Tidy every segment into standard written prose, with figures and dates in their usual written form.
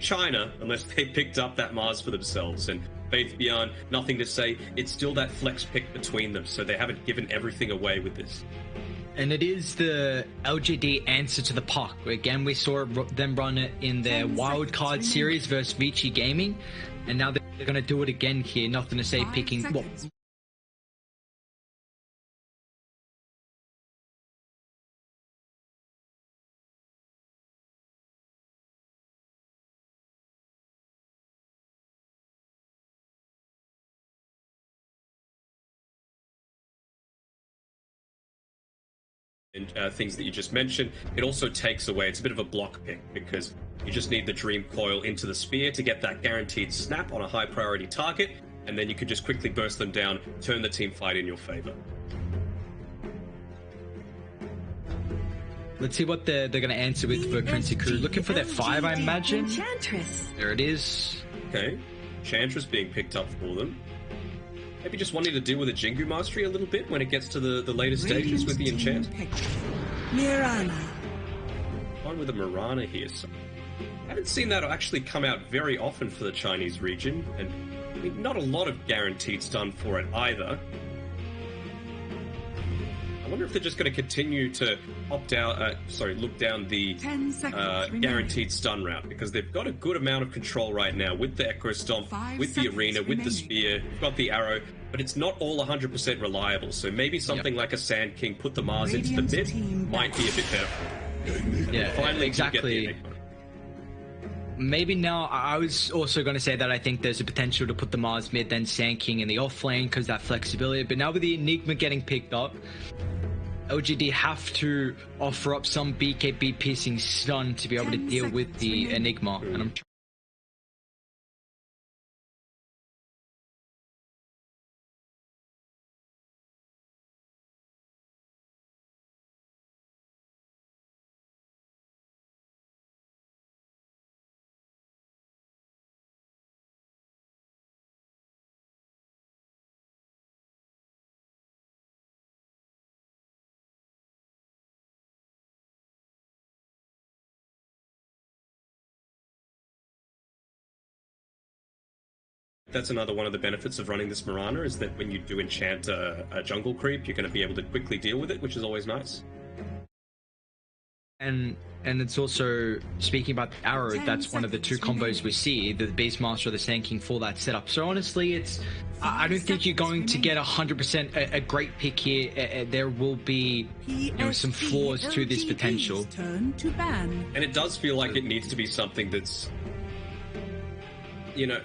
China unless they picked up that Mars for themselves. And Faith Beyond, nothing to say. It's still that flex pick between them, so they haven't given everything away with this. And it is the LGD answer to the puck. Again, we saw them run it in their wildcard series versus Vici Gaming, and now they're going to do it again here. Nothing to say picking... Well, things that you just mentioned. It also takes away, it's a bit of a block pick because you just need the Dream Coil into the Spear to get that guaranteed snap on a high priority target, and then you could just quickly burst them down, turn the team fight in your favor. Let's see what they're going to answer with for Quincy Crew. Looking for their 5, I imagine. Enchantress. There it is. Okay, Enchantress being picked up for them. Maybe just wanting to deal with a Jingu Mastery a little bit when it gets to the later stages with the Enchant. Mirana. Fine with a Mirana here. So I haven't seen that actually come out very often for the Chinese region, and I mean, not a lot of guaranteed stun for it either. I wonder if they're just going to continue to look down the guaranteed stun route, because they've got a good amount of control right now with the Echo Stomp, with the Arena, with the Spear, you've got the Arrow, but it's not all 100% reliable. So maybe something like a Sand King, put the Mars into the mid, might be a bit better. Yeah, finally, exactly. Maybe now, I was also going to say that I think there's a potential to put the Mars mid, then Sand King in the off lane, because that flexibility. But now with the Enigma getting picked up, LGD have to offer up some BKB piercing stun to be able to deal with the Enigma. And I'm That's another one of the benefits of running this Mirana, is that when you do enchant a jungle creep, you're going to be able to quickly deal with it, which is always nice. And it's also, speaking about the Arrow, that's one of the 2 combos we see, the Beastmaster or the Sand King for that setup. So honestly, it's I don't think you're going to get 100% a great pick here. There will be, you know, some flaws to this potential. And it does feel like it needs to be something that's, you know,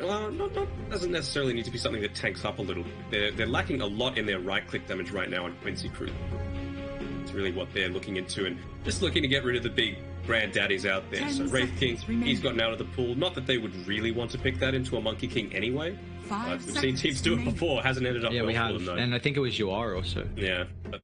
doesn't necessarily need to be something that tanks up a little. They're lacking a lot in their right-click damage right now on Quincy Crew. It's really what they're looking into, and just looking to get rid of the big granddaddies out there. So Wraith King, he's gotten out of the pool. Not that they would really want to pick that into a Monkey King anyway. We've seen teams do it before. Hasn't ended up well we have, for them, though. And I think it was UR also. Yeah. But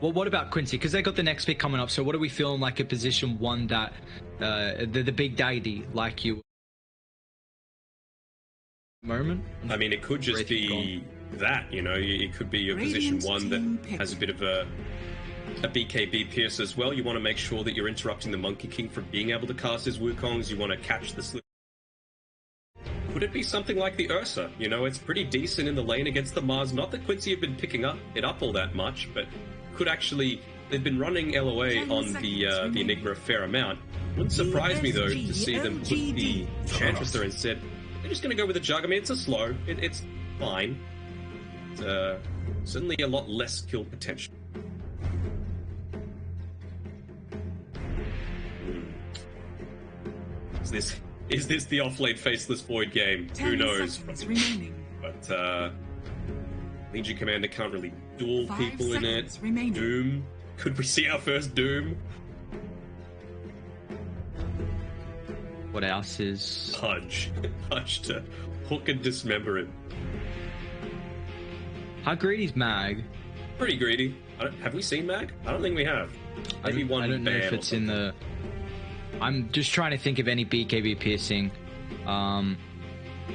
well, what about Quincy? Because they got the next pick coming up. So what are we feeling like a position 1 that the big daddy like you? Moment. I mean, it could just be that, you know, it could be your position 1 that has a bit of a BKB pierce as well. You want to make sure that you're interrupting the Monkey King from being able to cast his Wukongs. You want to catch the slip. Could it be something like the Ursa? You know, it's pretty decent in the lane against the Mars. Not that Quincy have been picking it up all that much, but could actually... They've been running LOA on the Enigma a fair amount. Wouldn't surprise me, though, to see them put the Enchantress there instead. They're just going to go with the Jug. I mean, it's a slow. It's fine. It's, certainly a lot less kill potential. Is this the off-lane Faceless Void game? Who knows? But Legion Commander can't really duel people in it. Doom. Could we see our first Doom? What else is... Pudge. Pudge to hook and dismember him. How greedy's Mag? Pretty greedy. Have we seen Mag? I don't think we have. Maybe one. I don't know if it's in the... I'm just trying to think of any BKB piercing.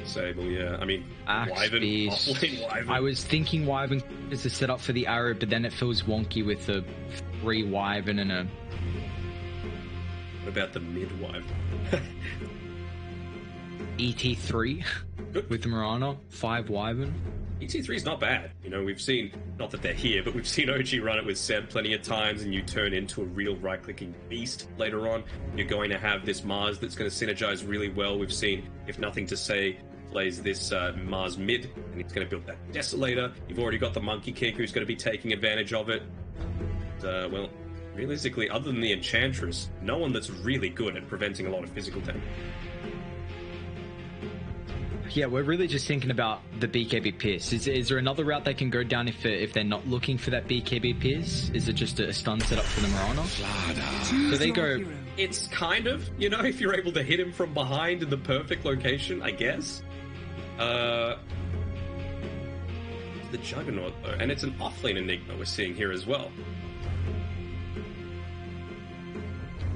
Sable, yeah. I mean, Axe Wyvern, Beast. offlane Wyvern. I was thinking Wyvern is the setup for the arrow, but then it feels wonky with the 3 Wyvern and a... What about the mid Wyvern? ET3 with Mirana, 5 Wyvern. ET3 is not bad. You know, we've seen, not that they're here, but we've seen OG run it with Seb plenty of times, and you turn into a real right-clicking beast later on. You're going to have this Mars that's going to synergize really well. We've seen, if nothing to say, plays this Mars mid, and he's going to build that Desolator. You've already got the Monkey King who's going to be taking advantage of it. Well, realistically, other than the Enchantress, no one that's really good at preventing a lot of physical damage. Yeah, we're really just thinking about the BKB Pierce. Is there another route they can go down if they're not looking for that BKB Pierce? Is it just a stun setup for the Mirana? So they go... It's kind of, you know, if you're able to hit him from behind in the perfect location, I guess. The Juggernaut, though, and it's an offlane Enigma we're seeing here as well.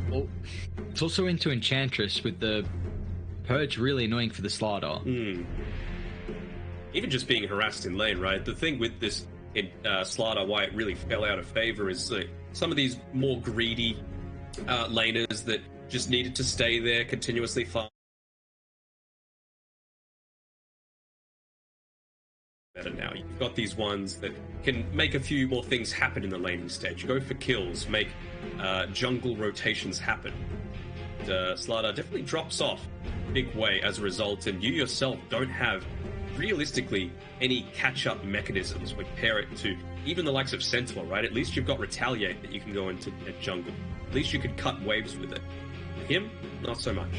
Well, it's also into Enchantress with the Purge really annoying for the Slaughter. Even just being harassed in lane, right? The thing with this Slaughter, why it really fell out of favor is some of these more greedy laners that just needed to stay there continuously far better now. You've got these ones that can make a few more things happen in the laning stage. Go for kills, make jungle rotations happen. Slaughter definitely drops off big way as a result, and you yourself don't have realistically any catch-up mechanisms when pair it to even the likes of Sentinel, right? At least you've got Retaliate that you can go into a jungle. At least you could cut waves with it. Him, not so much.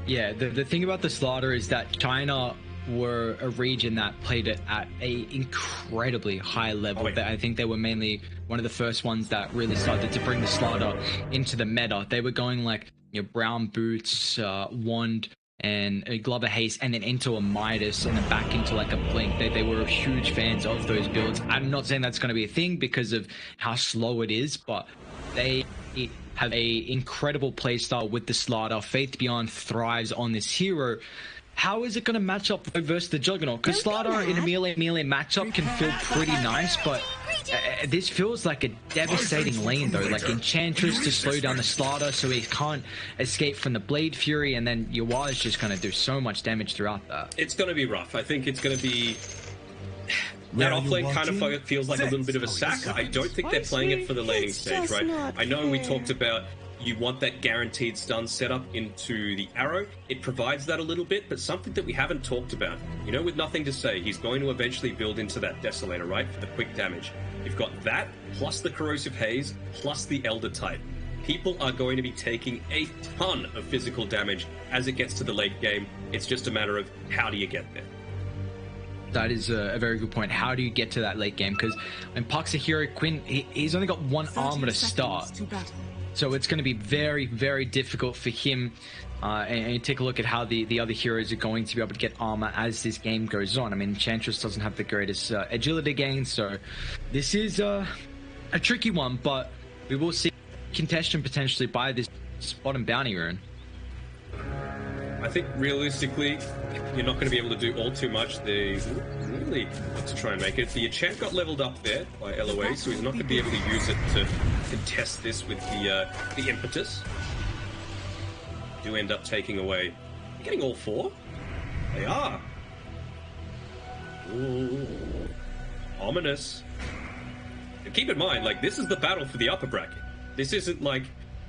Yeah, the thing about the Slaughter is that China were a region that played it at a incredibly high level. I think they were mainly one of the first ones that really started to bring the Slaughter into the meta. They were going like, you know, brown boots, wand, and a Glover Haste, and then into a Midas, and then back into like a Blink. They were huge fans of those builds. I'm not saying that's going to be a thing because of how slow it is, but they have a incredible playstyle with the Slaughter. Faith Beyond thrives on this hero. How is it going to match up versus the Juggernaut? Because Slaughter in a melee matchup can feel pretty nice, but this feels like a devastating lane though. Like Enchantress to slow down the Slaughter so he can't escape from the Blade Fury, and then Yawa is just going to do so much damage throughout that. It's going to be rough. I think it's going to be... That offlane kind of feels like a little bit of a sack. I don't think they're playing it for the laning stage, right? I know we talked about you want that guaranteed stun setup into the arrow. It provides that a little bit, but something that we haven't talked about. You know, with nothing to say, he's going to eventually build into that Desolator, right? For the quick damage. You've got that, plus the Corrosive Haze, plus the Elder type. People are going to be taking a ton of physical damage as it gets to the late game. It's just a matter of how do you get there. That is a very good point. How do you get to that late game? Because when Puck's a hero, Quinn, he's only got one armor to start. So it's going to be very, very difficult for him. And you take a look at how the other heroes are going to be able to get armor as this game goes on. I mean, Enchantress doesn't have the greatest agility gain, so this is a tricky one, but we will see contention potentially by this bottom bounty rune. I think realistically, you're not going to be able to do all too much. They really want to try and make it. The enchant got leveled up there by LOA, so he's not going to be able to use it to contest this with the impetus. Do end up taking away. You're getting all four? They are. Ooh. Ominous. And keep in mind, like, this is the battle for the upper bracket. This isn't like,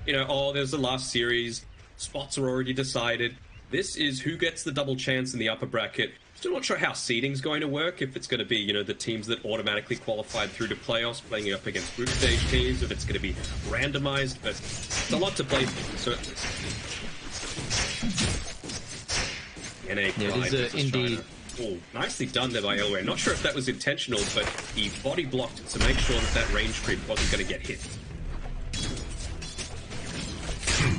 you know, oh, there's the last series, spots are already decided. This is who gets the double chance in the upper bracket. Still not sure how seeding's going to work, if it's going to be, you know, the teams that automatically qualified through to playoffs playing up against group stage teams, if it's going to be randomized, but it's a lot to play for, certainly. Yeah, it is indeed. Oh, nicely done there by Elway. Not sure if that was intentional, but he body blocked it to make sure that that range creep wasn't going to get hit.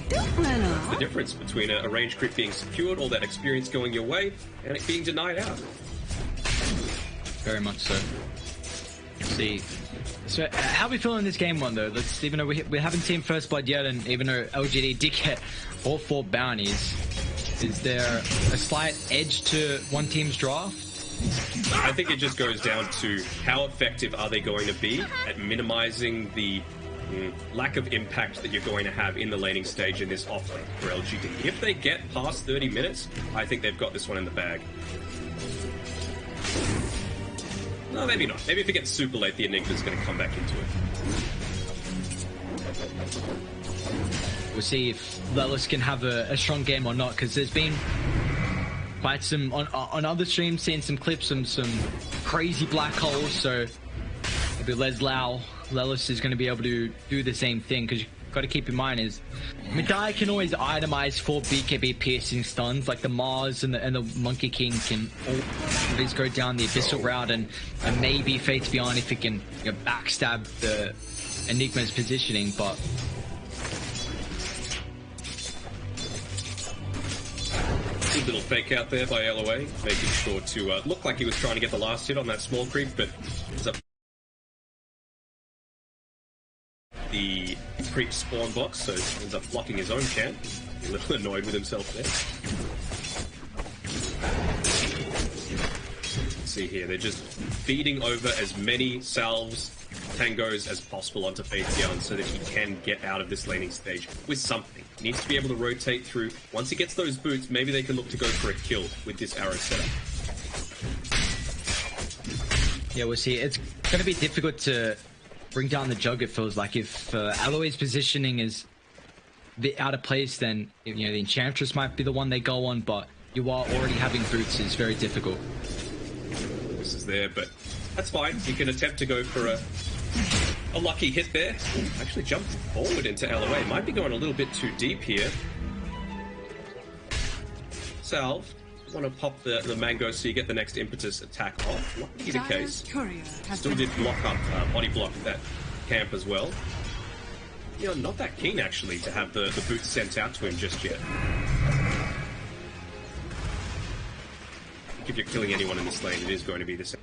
The difference between a range creep being secured, all that experience going your way, and it being denied out. Very much so. Let's see. So, how are we feeling this game one though? Even though we haven't seen First Blood yet, and even though LGD did get all 4 bounties, Is there a slight edge to one team's draft? I think it just goes down to how effective are they going to be at minimizing the lack of impact that you're going to have in the laning stage in this offlane for LGD. If they get past 30 minutes, I think they've got this one in the bag. No, maybe not. Maybe if it gets super late, the Enigma's going to come back into it. We'll see if Lelis can have a strong game or not, because there's been quite some, on other streams, seeing some clips, some crazy black holes, so maybe Lelis is going to be able to do the same thing, because you've got to keep in mind is Medai can always itemize for BKB piercing stuns, like the Mars and the Monkey King can always go down the Abyssal route, and maybe Faith Beyond if it can backstab the Enigma's positioning, but good little fake out there by LOA, making sure to look like he was trying to get the last hit on that small creep, but ends up the creep spawn box, so ends up blocking his own camp. A little annoyed with himself there. Let's see here, they're just feeding over as many salves, tangos as possible onto Faith Young so that he can get out of this laning stage with something. He needs to be able to rotate through. Once he gets those boots, maybe they can look to go for a kill with this arrow setup. Yeah, we'll see. It's going to be difficult to bring down the Jug, it feels like. If Aloe's positioning is a bit out of place, then the Enchantress might be the one they go on, but you are already having boots is very difficult. This is there, but that's fine. You can attempt to go for a lucky hit there. Actually jumped forward into LOA. Might be going a little bit too deep here. Salve. Want to pop the mango so you get the next impetus attack off. Not be the case. Still did block up, body block that camp as well. Not that keen actually to have the boots sent out to him just yet. If you're killing anyone in this lane, it is going to be the same.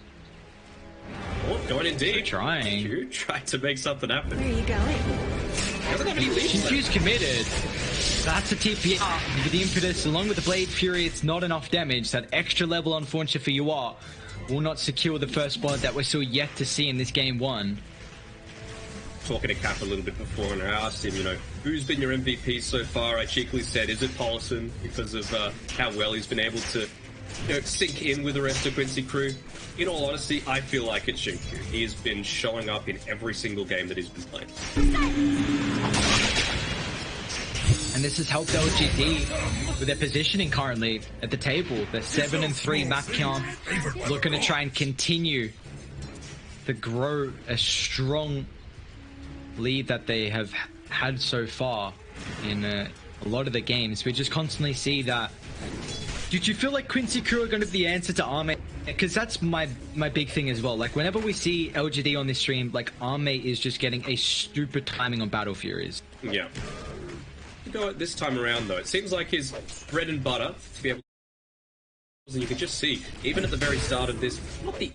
Oh, going in deep. Trying. You tried to make something happen. Where are you going? Doesn't have any leads. Confused committed. That's a TP with the impetus along with the Blade Fury. It's not enough damage. That extra level, unfortunately for you will not secure the first blood that we're still yet to see in this game one. Talking to Cap a little bit before, and I asked him, who's been your MVP so far? I cheekily said, is it Paulson, because of how well he's been able to sink in with the rest of Quincy crew. In all honesty, I feel like it's Xingqiu. He has been showing up in every single game that he's been playing. And this has helped LGD with their positioning currently at the table. They're 7-3 map count, looking to try and continue to grow a strong lead that they have had so far in a lot of the games. We just constantly see that. Did you feel like Quincy crew are going to be the answer to Arme? Because that's my big thing as well. Like, whenever we see LGD on this stream, like, Arme is just getting a stupid timing on Battle Furies. Yeah. This time around, though, it seems like his bread and butter to be able to... And you can just see, even at the very start of this, not the